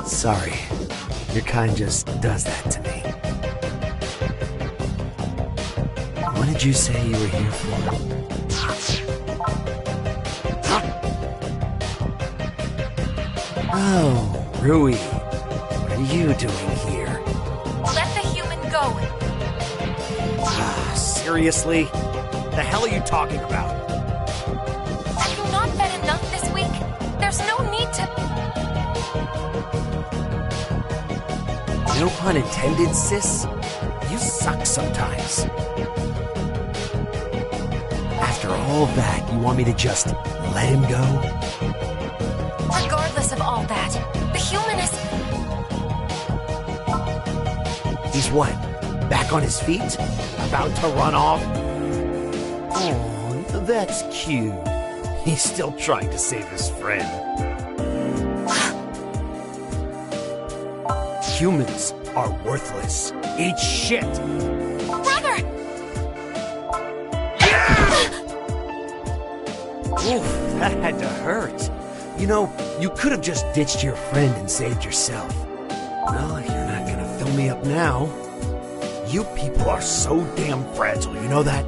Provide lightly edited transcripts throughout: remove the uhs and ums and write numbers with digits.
Sorry, your kind just does that to me. What did you say you were here for? Oh, Rui, what are you doing here? Let the human go. Seriously? The hell are you talking about? Have you not fed enough this week? There's no need to... No pun intended, sis. You suck sometimes. After all that, you want me to just let him go? Regardless of all that, the human is... He's what? Back on his feet? About to run off? Oh, that's cute. He's still trying to save his friend. Humans are worthless. Eat shit! Brother! Oof, that had to hurt. You know, you could have just ditched your friend and saved yourself. Well, you're not gonna fill me up now. You people are so damn fragile, you know that?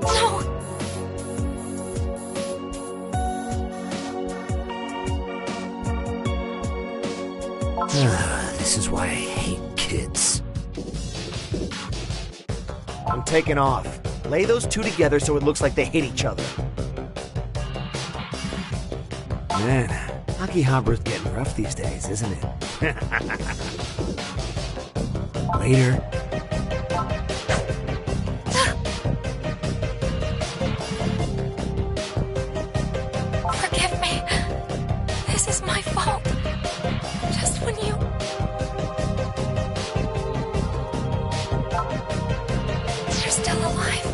No! This is why I hate kids. I'm taking off. Lay those two together so it looks like they hit each other. Man, Akihabara's getting rough these days, isn't it? Later. Forgive me. This is my fault. Just when you... You're still alive.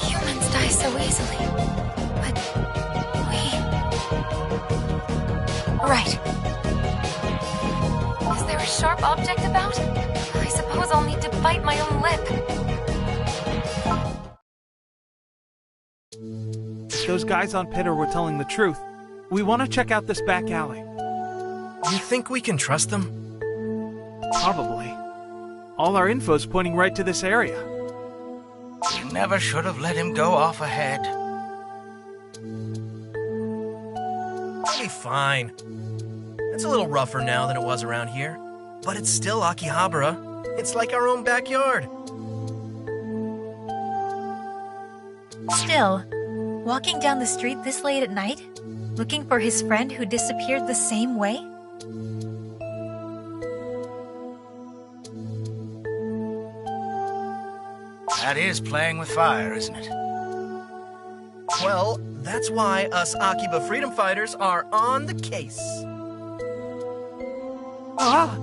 Humans die so easily. But we... Right. Is there a sharp object about? I suppose I'll need to bite my own lip. If those guys on Pitter were telling the truth, we want to check out this back alley. You think we can trust them? Probably. All our info's pointing right to this area. You never should have let him go off ahead. I'll be fine. It's a little rougher now than it was around here, but it's still Akihabara. It's like our own backyard. Still, walking down the street this late at night, looking for his friend who disappeared the same way? That is playing with fire, isn't it? Well, that's why us Akiba freedom fighters are on the case. Ah!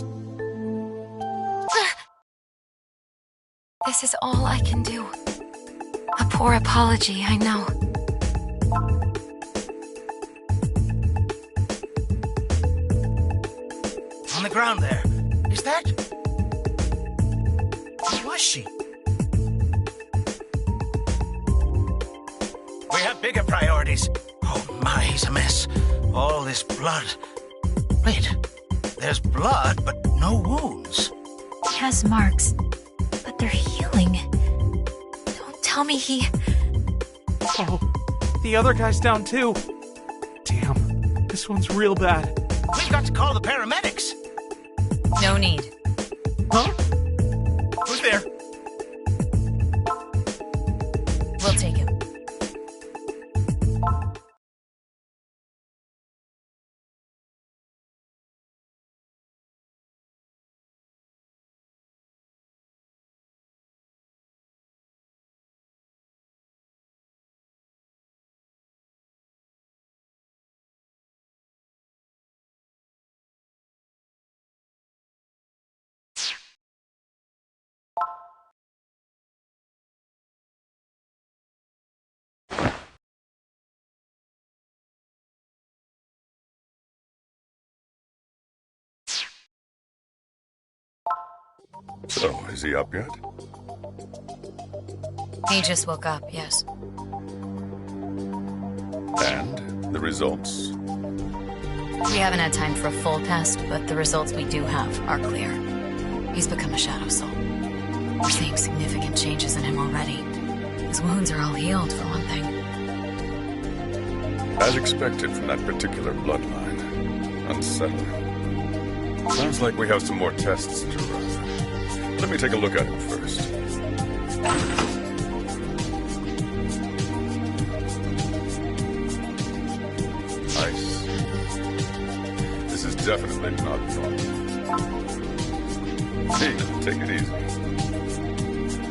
This is all I can do. A poor apology, I know. On the ground there. Is that... Who was she? We have bigger priorities. Oh my, he's a mess. All this blood. Wait, there's blood, but no wounds. He has marks, but they're healing. Don't tell me he... Oh, the other guy's down too. Damn, this one's real bad. We've got to call the paramedics. No need. Huh? Who's there? We'll take him. So, is he up yet? He just woke up, yes. And the results? We haven't had time for a full test, but the results we do have are clear. He's become a shadow soul. We're seeing significant changes in him already. His wounds are all healed, for one thing. As expected from that particular bloodline. Unsettling. Sounds like we have some more tests to run. Let me take a look at him first. Definitely not normal. Hey, take it easy.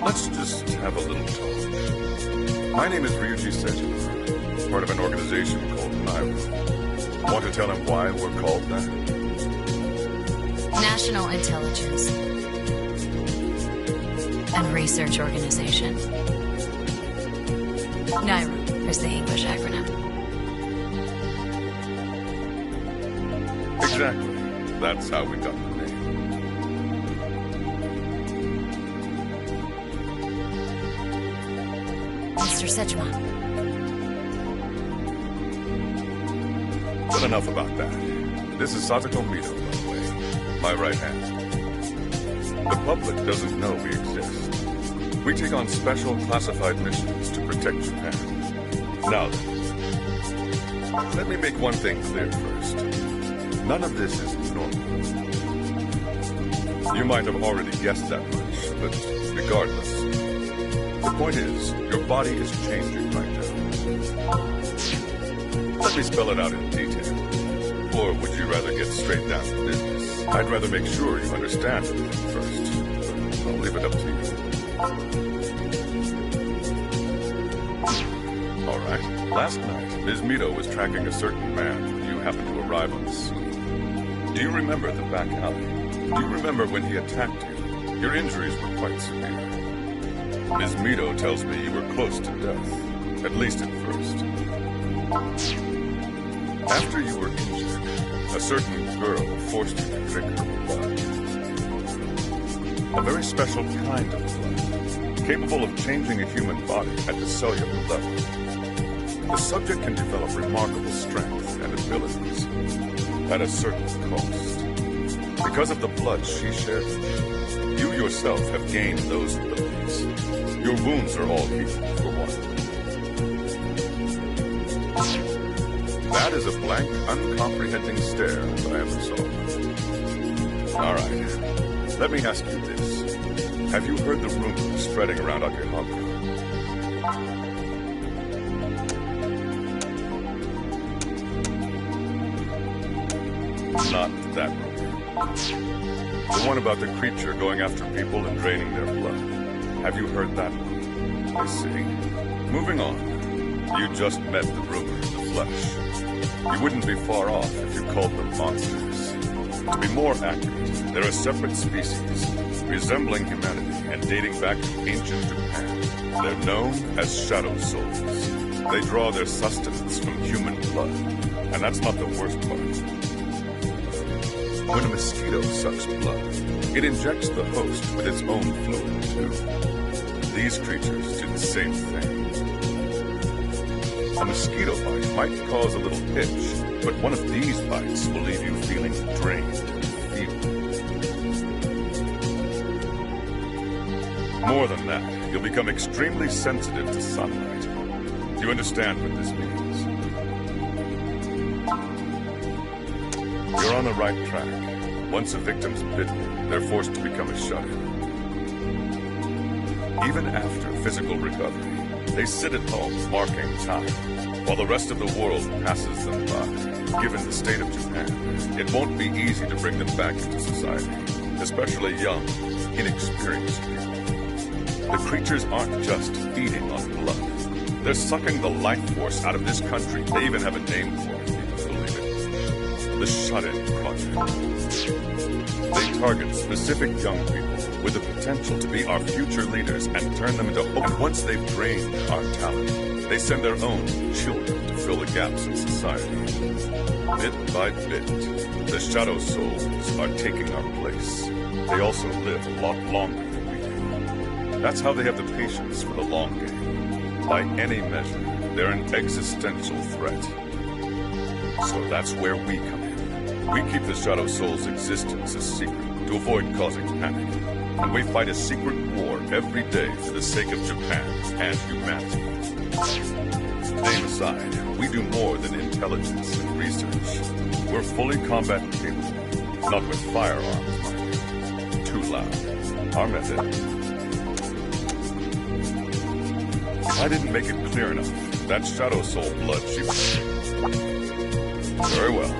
Let's just have a little talk. My name is Ryuji Sejima, part of an organization called Nairo. Want to tell him why we're called that? National Intelligence and Research Organization. NIRO is the English acronym. Exactly. That's how we got the name. Mr. Sejima. But enough about that. This is Satoto Mido, by the way. My right hand. The public doesn't know we exist. We take on special classified missions to protect Japan. Now then, let me make one thing clear first. None of this is normal. You might have already guessed that much, but regardless, the point is, your body is changing right now. Let me spell it out in detail. Or would you rather get straight down to business? I'd rather make sure you understand everything first, but I'll leave it up to you. All right. Last night, Ms. Mido was tracking a certain man when you happened to arrive on the scene. Do you remember the back alley? Do you remember when he attacked you? Your injuries were quite severe. Ms. Mido tells me you were close to death, at least at first. After you were injured, a certain girl forced you to drink her blood. A very special kind of blood, capable of changing a human body at the cellular level. The subject can develop remarkable strength and abilities at a certain cost. Because of the blood she shared with you, you yourself have gained those abilities. Your wounds are all healed, for one. That is a blank, uncomprehending stare that I have resolved. All right. Let me ask you this. Have you heard the rumor spreading around Akibas? Not that rumor. The one about the creature going after people and draining their blood. Have you heard that one? I see. Moving on. You just met the rumor in the flesh. You wouldn't be far off if you called them monsters. To be more accurate, they're a separate species, resembling humanity and dating back to ancient Japan. They're known as shadow souls. They draw their sustenance from human blood. And that's not the worst part. When a mosquito sucks blood, it injects the host with its own fluid, too. These creatures do the same thing. A mosquito bite might cause a little itch, but one of these bites will leave you feeling drained and feeble. More than that, you'll become extremely sensitive to sunlight. Do you understand what this means? You're on the right track. Once a victim's bitten, they're forced to become a shut-in. Even after physical recovery, they sit at home marking time, while the rest of the world passes them by. Given the state of Japan, it won't be easy to bring them back into society, especially young, inexperienced people. The creatures aren't just feeding on blood. They're sucking the life force out of this country. They even have a name for it, if you can believe it. The Shut-In Project. They target specific young people with the potential to be our future leaders and turn them into hope. And once they've drained our talent, they send their own children to fill the gaps in society. Bit by bit, The Shadow Souls are taking our place. They also live a lot longer than we do. That's how they have the patience for the long game. By any measure, they're an existential threat. So that's where we come in. We keep the Shadow Souls' existence a secret to avoid causing panic. And we fight a secret war every day for the sake of Japan and humanity. Name aside, we do more than intelligence and research. We're fully combat capable, not with firearms, mind you. Too loud. Our method. If I didn't make it clear enough, that Shadow Soul blood she... Very well.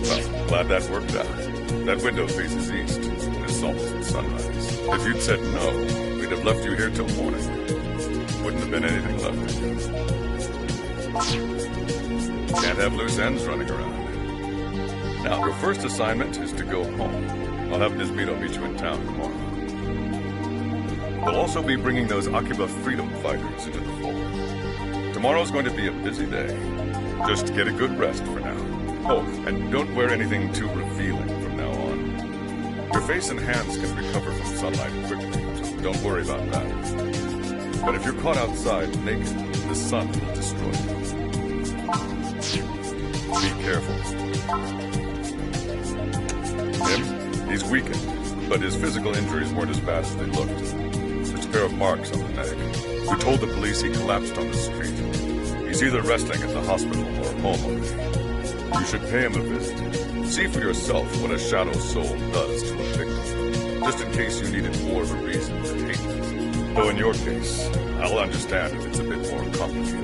Well, glad that worked out. That window faces east, and it's almost sunrise. If you'd said no, we'd have left you here till morning. Wouldn't have been anything left of you. Can't have loose ends running around. Now, your first assignment is to go home. I'll have Nismito meet you in town tomorrow. We'll also be bringing those Akibas freedom fighters into the fold. Tomorrow's going to be a busy day. Just get a good rest for now. Oh, and don't wear anything too revealing from now on. Your face and hands can recover from sunlight quickly, so don't worry about that. But if you're caught outside naked, the sun will destroy you. Be careful. Him? He's weakened, but his physical injuries weren't as bad as they looked. Just a pair of marks on the neck. We told the police he collapsed on the street. He's either resting at the hospital or home already. You should pay him a visit. See for yourself what a Shadow Soul does to a victim, just in case you needed more of a reason to hate them. Though in your case, I'll understand if it's a bit more complicated.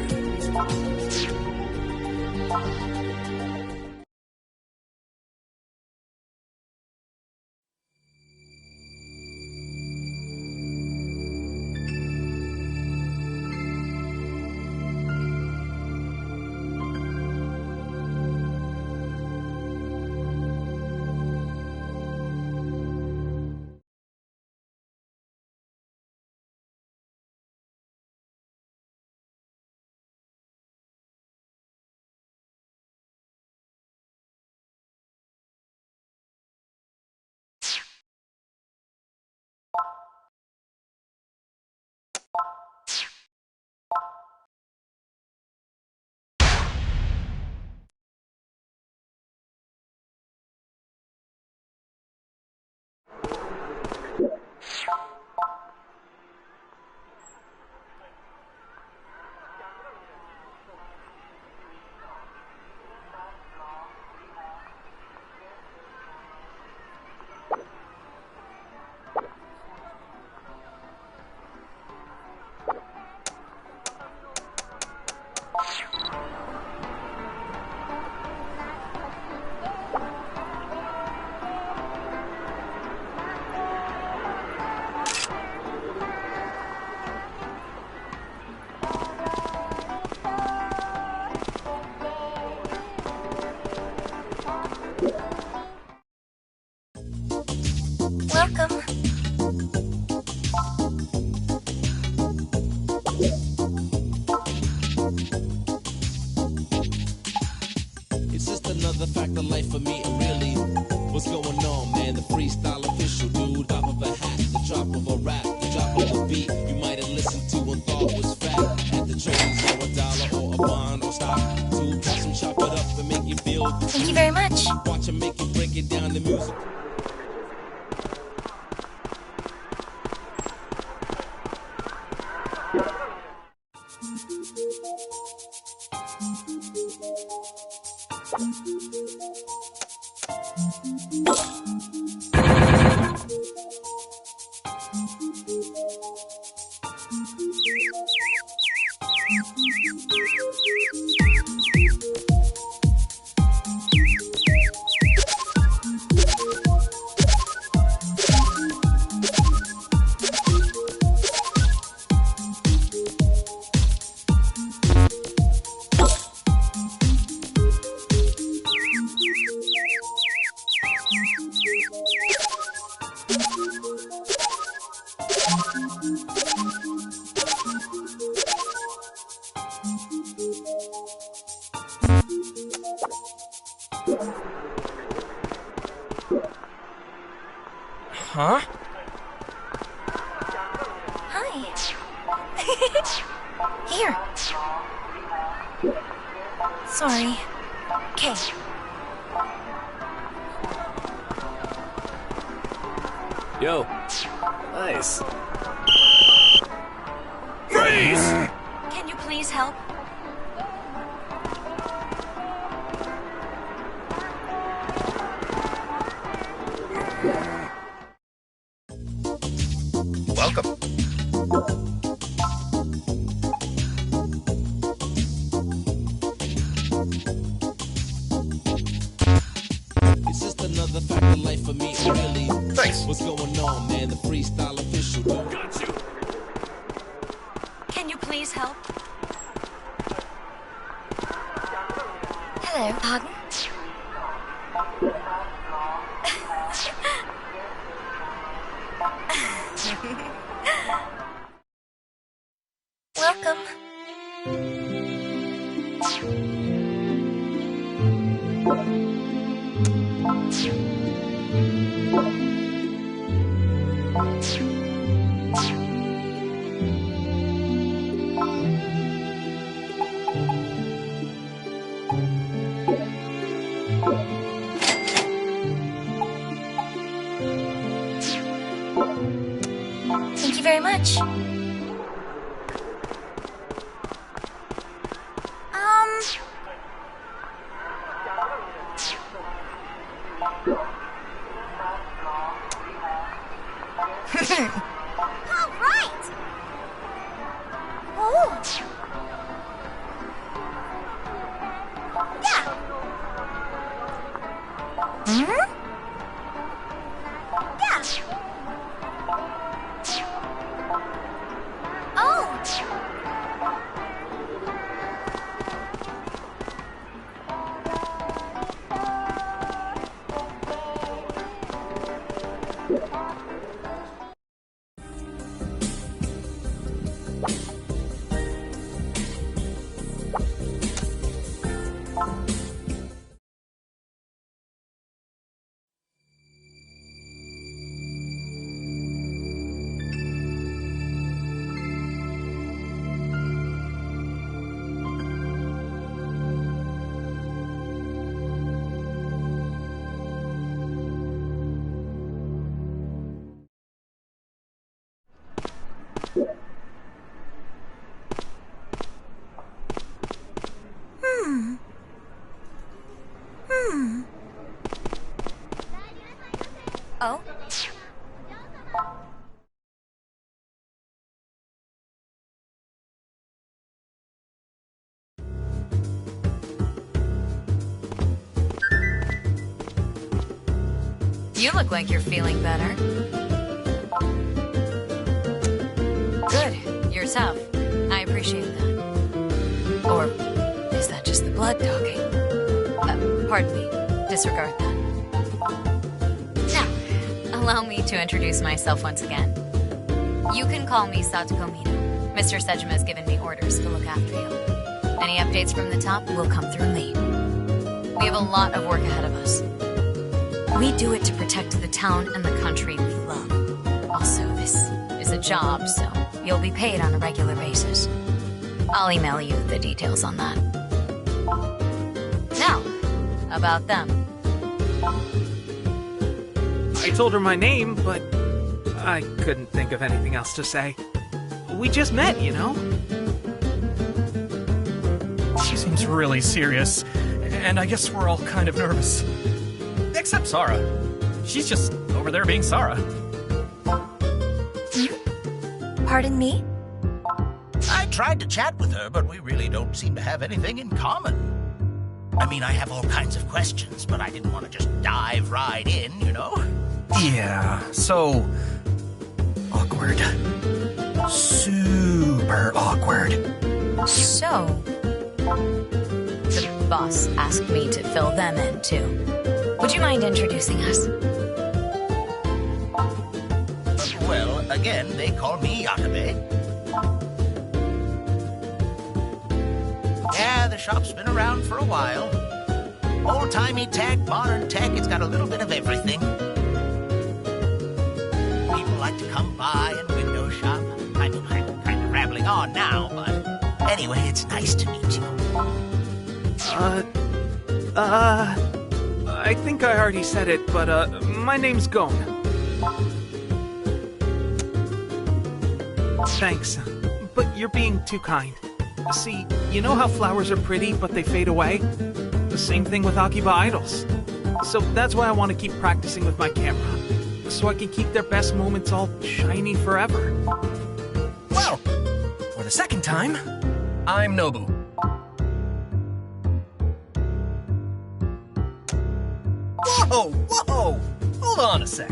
Welcome. It's just another fact of life for me, and really, what's going on, man? The freestyle official dude, drop of a hat, the drop of a rap, the drop of a beat you might have listened to and thought was fat. At the trains or $1 or a bond or stock, to catch some, chop it up and make you feel. Thank you very much. Watch him make you break it down to music. Huh? Hi. Here. Sorry. Okay. Yo. Nice. Freeze! Can you please help? Welcome. It's just another fact of life for me, really. Thanks. What's going on, man? The freestyle official, dude. Got you. Can you please help? Hello. Pardon? Welcome. Thank you very much. All right. Oh. Yeah. Hmm? Yeah. Oh. Oh. You look like you're feeling better. Good. You're tough. I appreciate that. Or is that just the blood talking? Pardon me. Disregard that. Now, allow me to introduce myself once again. You can call me Satoko Mino. Mr. Sejima has given me orders to look after you. Any updates from the top will come through me. We have a lot of work ahead of us. We do it to protect the town and the country we love. Also, this is a job, so you'll be paid on a regular basis. I'll email you the details on that. Now, about them. I told her my name, but I couldn't think of anything else to say. We just met, you know? She seems really serious, and I guess we're all kind of nervous. Except Sarah. She's just over there being Sarah. Pardon me? I tried to chat with her, but we really don't seem to have anything in common. I mean, I have all kinds of questions, but I didn't want to just dive right in, you know? Yeah, so... awkward. Super awkward. So, the boss asked me to fill them in, too. Would you mind introducing us? Well, again, they call me Akibas. Yeah, the shop's been around for a while. Old-timey tech, modern tech, it's got a little bit of everything. Anyway, it's nice to meet you. I think I already said it, but, my name's Gon. Thanks, but you're being too kind. See, you know how flowers are pretty, but they fade away? The same thing with Akiba idols. So that's why I want to keep practicing with my camera, so I can keep their best moments all shiny forever. Well, for the second time, I'm Nobu. Whoa, whoa! Hold on a sec.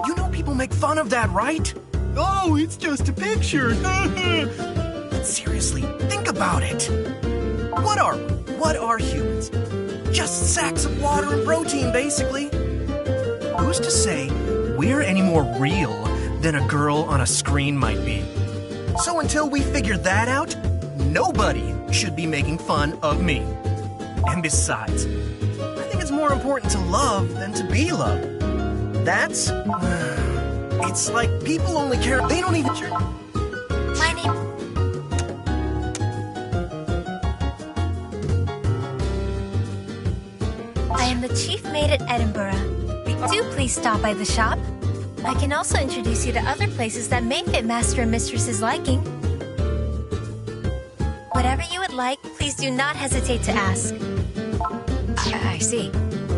You know people make fun of that, right? Oh, it's just a picture. But seriously, think about it. What are we? What are humans? Just sacks of water and protein, basically. Who's to say we're any more real than a girl on a screen might be? So until we figure that out, nobody should be making fun of me. And besides, I think it's more important to love than to be loved. That's... it's like people only care... They don't even... My name... I am the chief maid at Edinburgh. Do please stop by the shop. I can also introduce you to other places that may fit Master and Mistress's liking. Whatever you would like, please do not hesitate to ask. I see.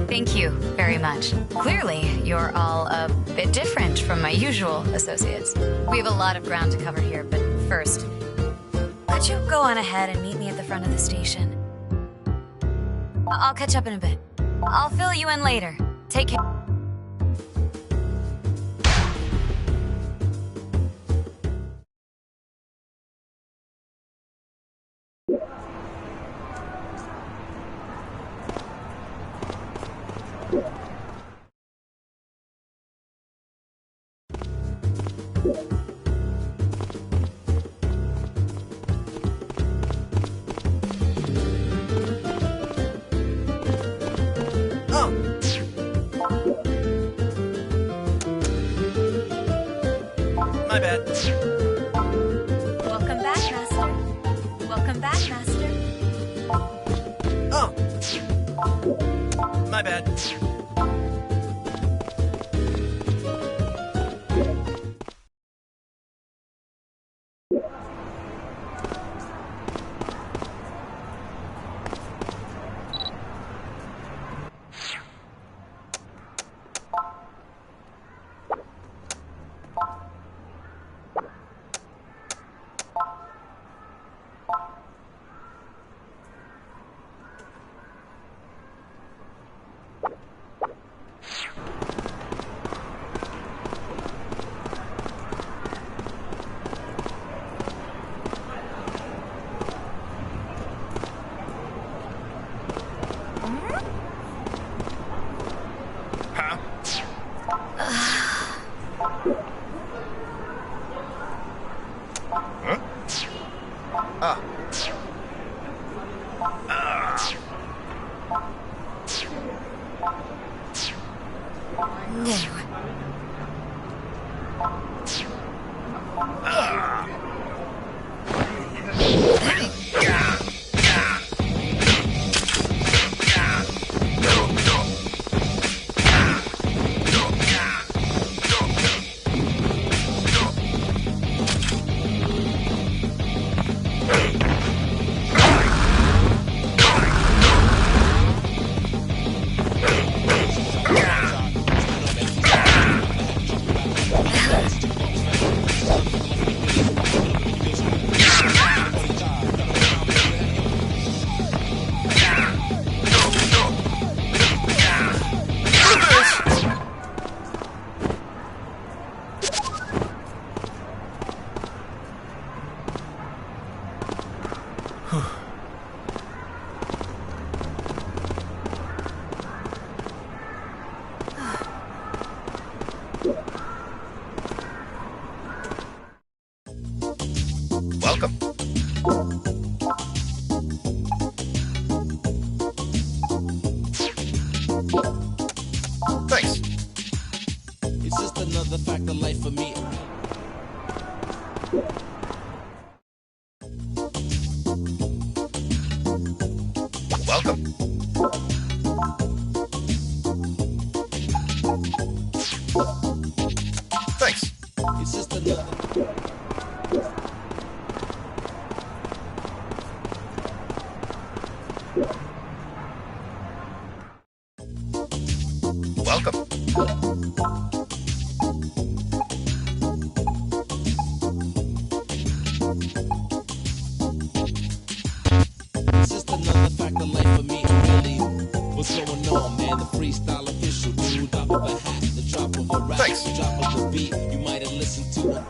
Thank you very much. Clearly, you're all a bit different from my usual associates. We have a lot of ground to cover here, but first, could you go on ahead and meet me at the front of the station? I'll catch up in a bit. I'll fill you in later. Take care. My bad. Welcome back, Master. Welcome back, Master. Oh. My bad. Welcome. Thanks. It's just another fact of life for me. Thanks. It's just another. Welcome. It's just another fact of life for me, really. What's going on, man? The freestyle official, dude. Drop of a hat, the drop of a rap, Thanks. the drop of the beat. You might have listened to it.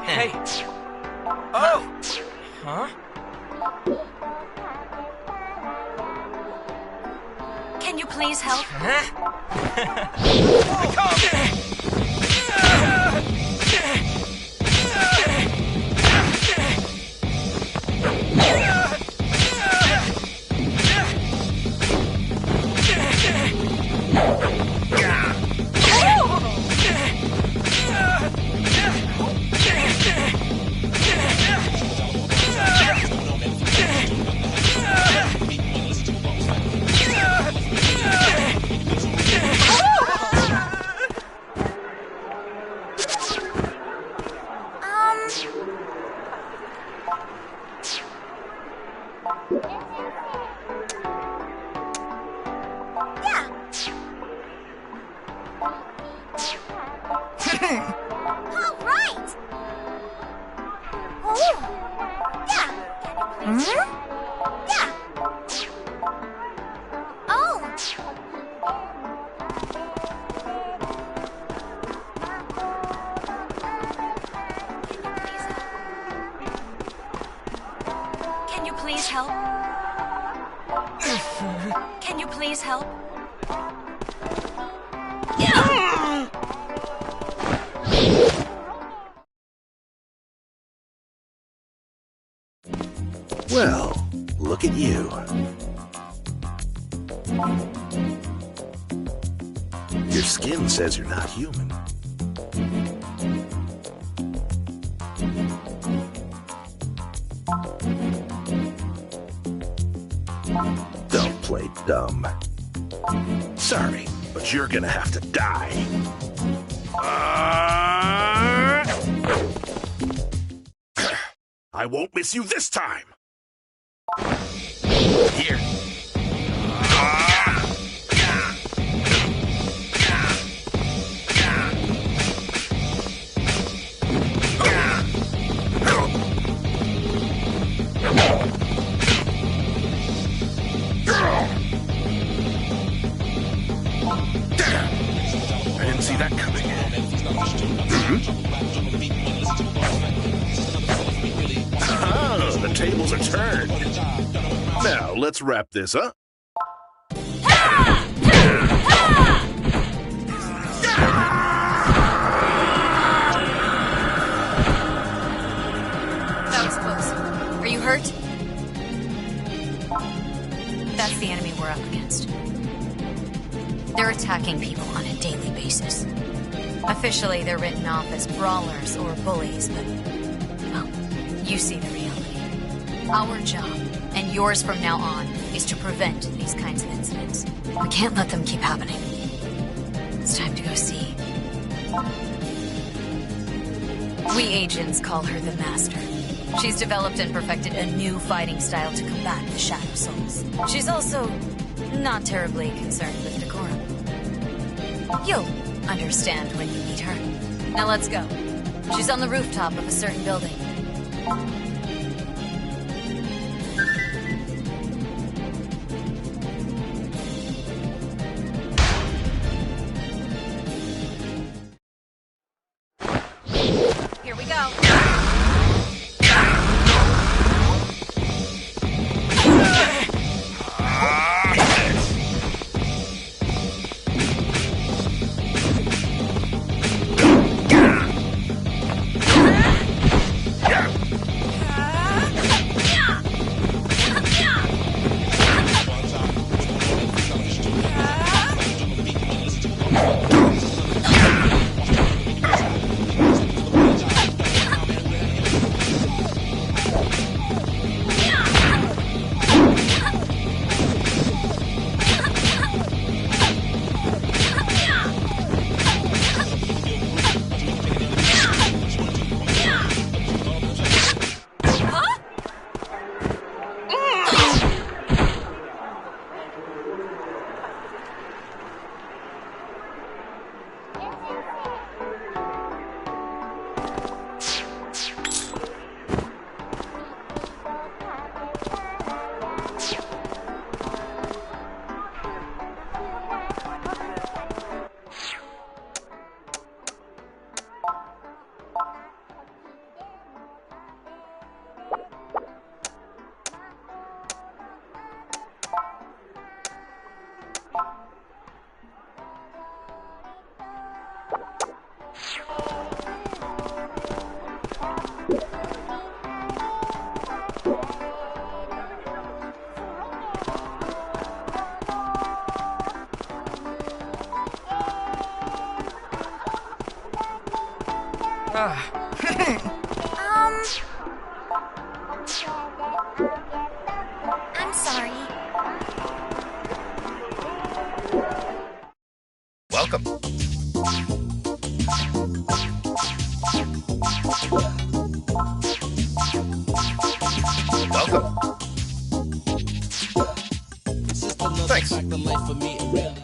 Hey. Oh. Huh? Can you please help? All right. Oh. Yeah. Yeah. Oh. Can you please help? Can you please help? Well, look at you. Your skin says you're not human. Don't play dumb. Sorry, but you're gonna have to die. I won't miss you this time. Here. I didn't see that coming. Oh, the tables are turned. Now, let's wrap this up. That was close. Are you hurt? That's the enemy we're up against. They're attacking people on a daily basis. Officially, they're written off as brawlers or bullies, but, well, you see the reality. Our job, and yours from now on, is to prevent these kinds of incidents. We can't let them keep happening. It's time to go see. We agents call her the Master. She's developed and perfected a new fighting style to combat the Shadow Souls. She's also not terribly concerned with decorum. You'll understand when you meet her. Now let's go. She's on the rooftop of a certain building. Here we go. I'm sorry. Welcome. Welcome. It's just another Thanks. fact of life for me, really.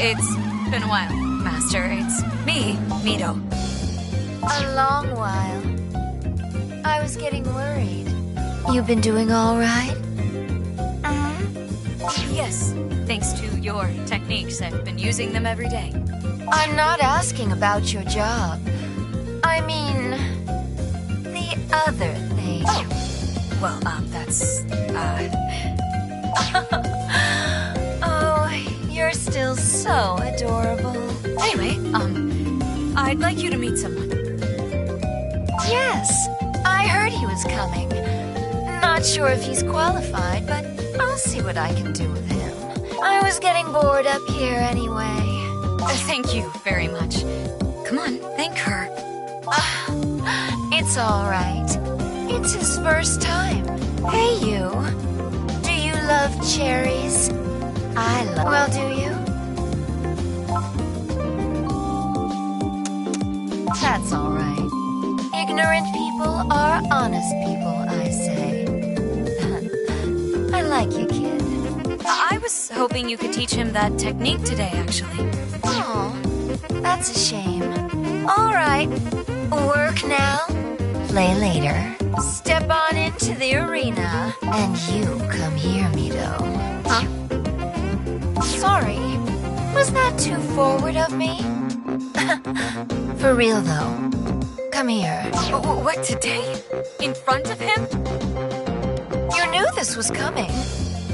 It's been a while, Master. It's me, Mito. A long while. I was getting worried. You've been doing all right? Yes, thanks to your techniques. I've been using them every day. I'm not asking about your job. I mean, the other thing. Oh, well, that's, Oh, you're still so adorable. Anyway, I'd like you to meet someone. Yes, I heard he was coming. Not sure if he's qualified, but I'll see what I can do with him. I was getting bored up here anyway. Thank you very much. Come on, thank her. It's all right. It's his first time. Hey, you. Do you love cherries? I love... Well, do you? That's all right. Ignorant people are honest people, I say. I like you, kid. I was hoping you could teach him that technique today, actually. Oh, that's a shame. All right. Work now, play later. Step on into the arena. And you come here, Mito. Huh? Sorry. Was that too forward of me? For real, though. Come here. What, today? In front of him? You knew this was coming.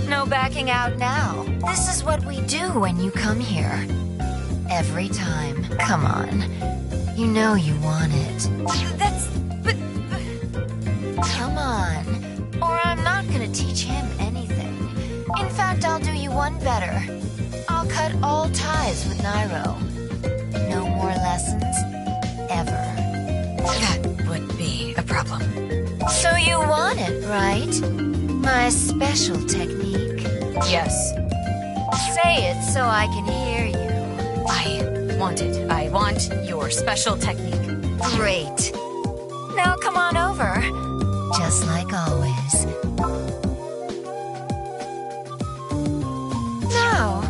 No backing out now. This is what we do when you come here. Every time. Come on. You know you want it. But... Come on. Or I'm not gonna teach him anything. In fact, I'll do you one better. I'll cut all ties with Nairo. No more lessons. Ever. That would be a problem. So you want it, right? My special technique. Yes. Say it so I can hear you. I want it. I want your special technique. Great. Now come on over. Just like always. Now,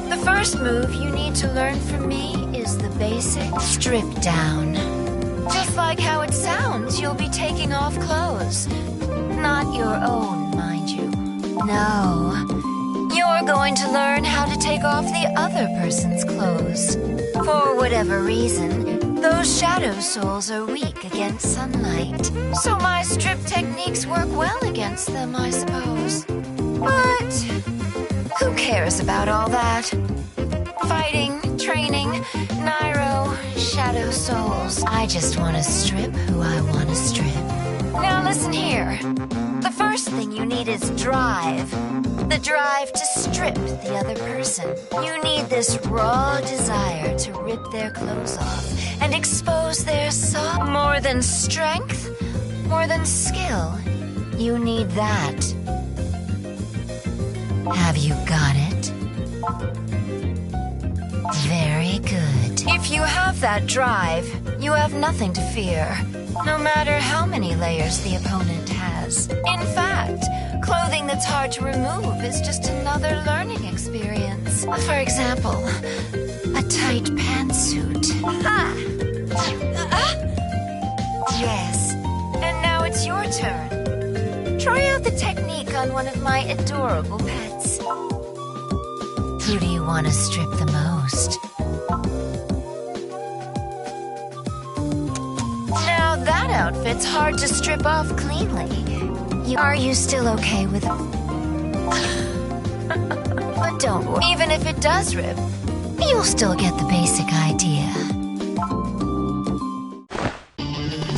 the first move you need to learn from me is the basic strip down. Just like how it sounds, you'll be taking off clothes. Not your own, mind you. No. You're going to learn how to take off the other person's clothes. For whatever reason, those shadow souls are weak against sunlight. So my strip techniques work well against them, I suppose. But who cares about all that? Fighting, training, Nairo, shadow souls. I just want to strip who I want to strip. Now listen here. The first thing you need is drive. The drive to strip the other person. You need this raw desire to rip their clothes off and expose their soul. More than strength, more than skill. You need that. Have you got it? Very good. If you have that drive, you have nothing to fear, no matter how many layers the opponent has. In fact, clothing that's hard to remove is just another learning experience. For example, a tight pantsuit. Yes, and now it's your turn. Try out the technique on one of my adorable pets. Who do you want to strip the most? Now that outfit's hard to strip off cleanly. Are you still okay with it? But don't worry, even if it does rip, you'll still get the basic idea.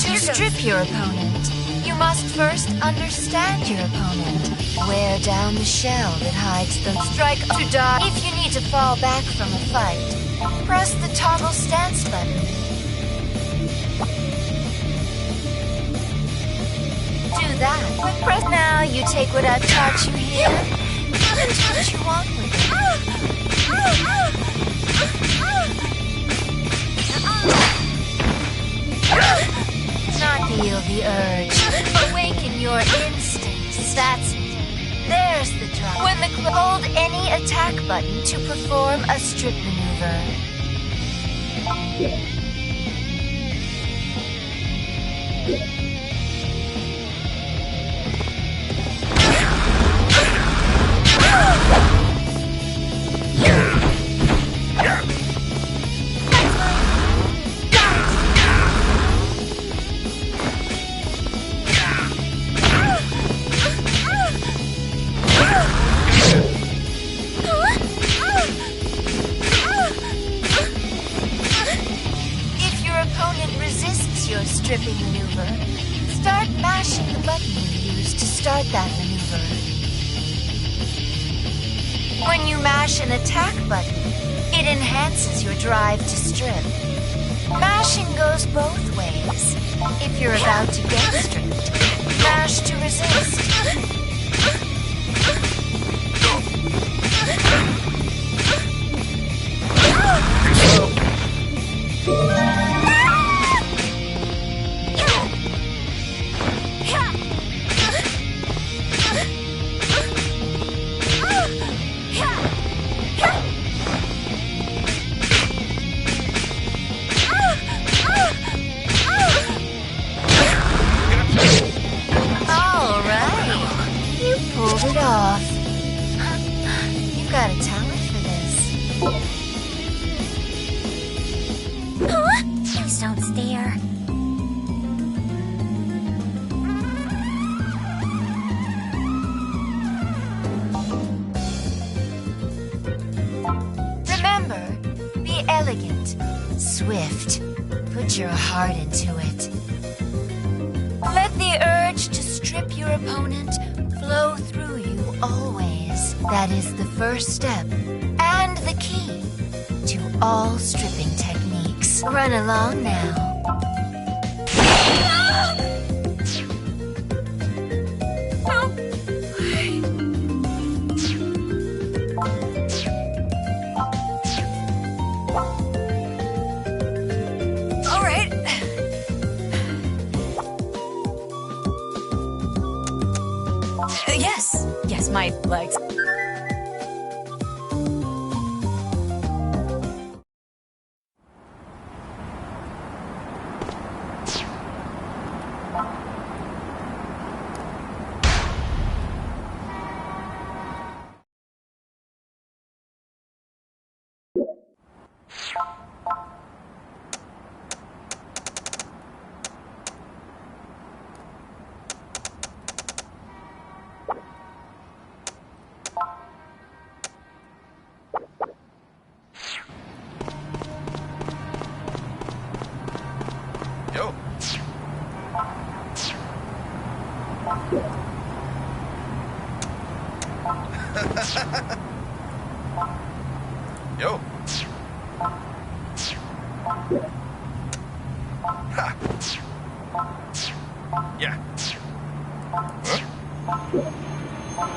To strip your opponent, you must first understand your opponent. Wear down the shell that hides them. Strike to die. If you need to fall back from a fight, press the toggle stance button. Do that. Press now. You take what I've taught you here and do what you want with it. Not feel the urge. Awaken your instincts. That's it. There's the drop. When hold any attack button to perform a strip maneuver. Your stripping maneuver, start mashing the button you used to start that maneuver. When you mash an attack button, it enhances your drive to strip. Mashing goes both ways. If you're about to get stripped, mash to resist. Pulled it off. You've got a talent for this. Huh? Please don't stare. Remember, be elegant, swift. Put your heart into it. Let the urge to strip your opponent flow through you always. That is the first step and the key to all stripping techniques. Run along now. All right. Yes, my legs. Yo. Yo. Ha. Yeah.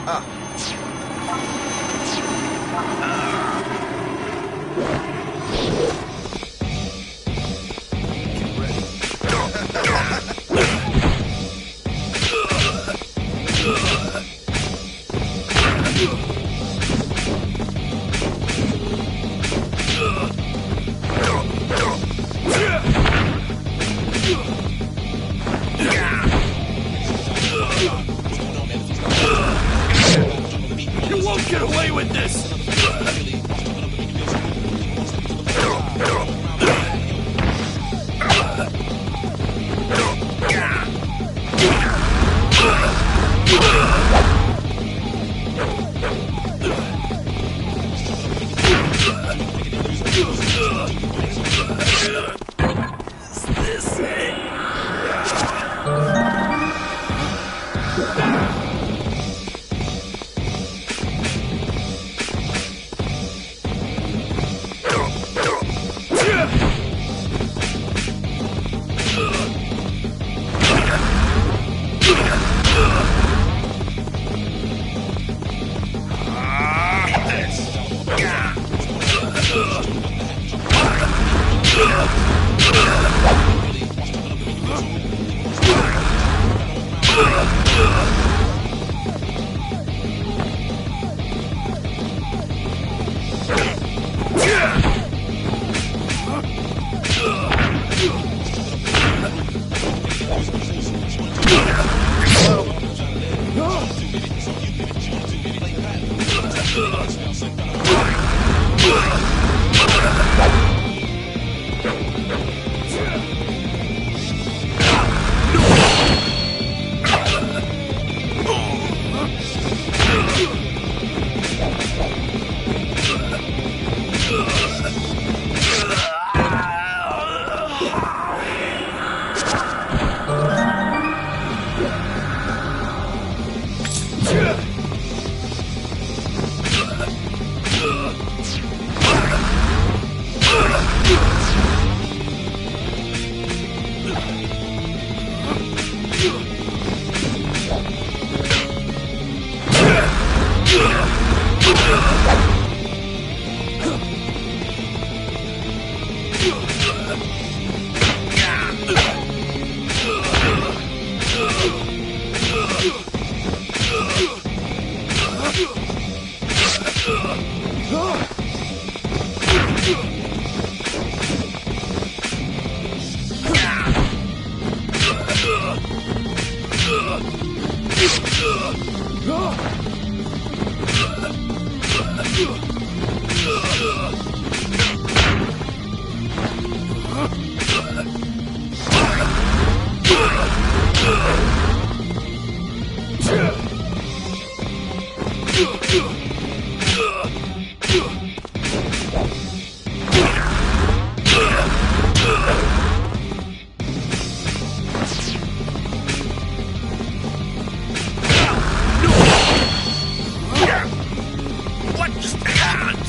Huh? Ah. get away with this! Is this it? What just happened?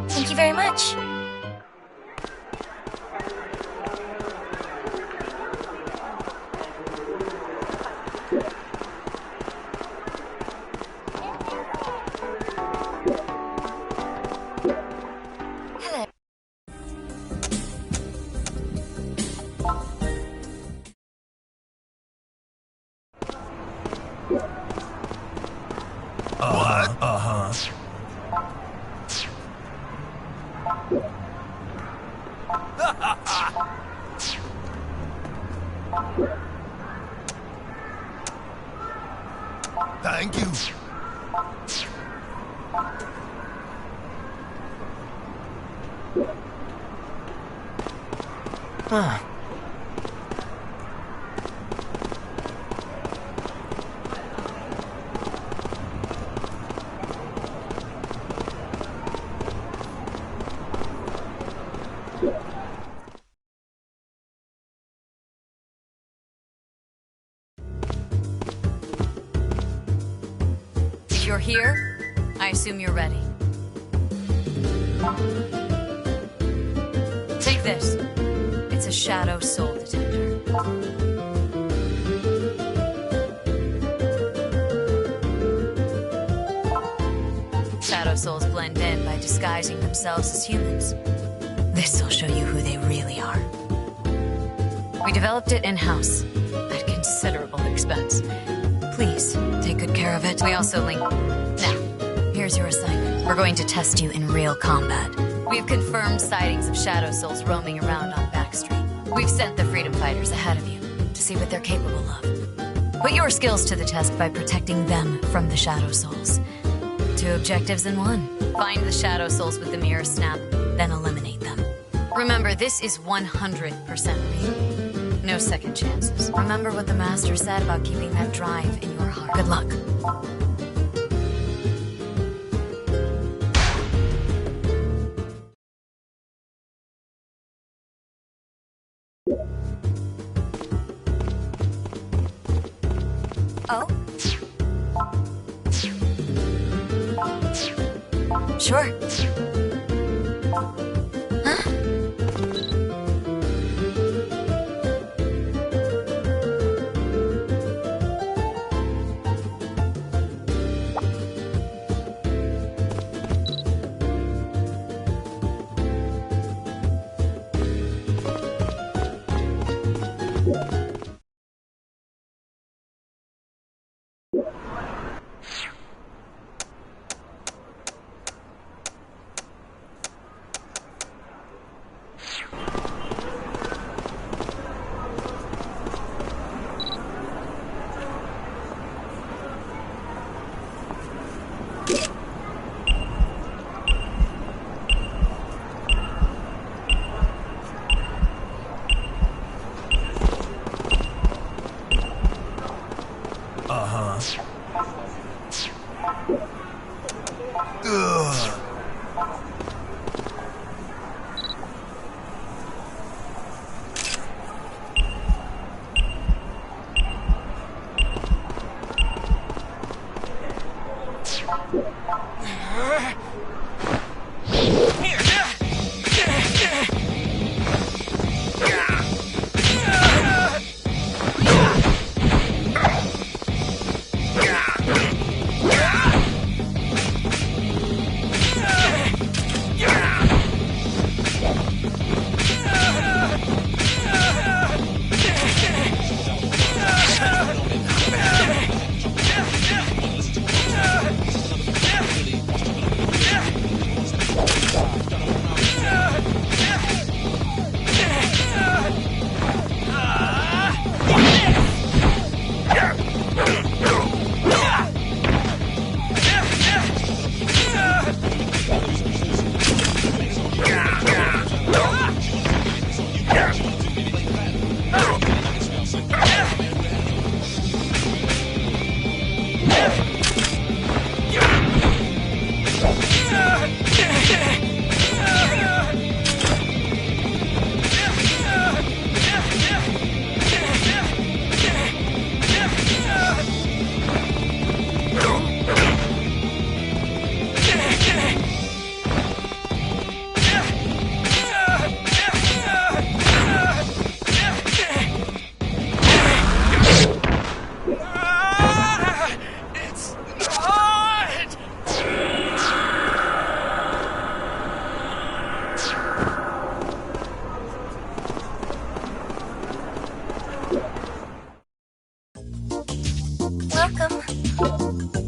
Thank you very much. Hello. What? Uh-huh. Thank you. Huh. If you're here, I assume you're ready. Take this. It's a shadow soul detector. Shadow souls blend in by disguising themselves as humans. This'll show you who they really are. We developed it in-house, at considerable expense. Please, take good care of it. We also link... Now, here's your assignment. We're going to test you in real combat. We've confirmed sightings of shadow souls roaming around on Backstreet. We've sent the freedom fighters ahead of you to see what they're capable of. Put your skills to the test by protecting them from the shadow souls. 2 objectives in 1. Find the shadow souls with the mirror snap, then eliminate them. Remember, this is 100% real. No second chances. Remember what the Master said about keeping that drive in your heart. Good luck. Oh? Sure. Huh? welcome.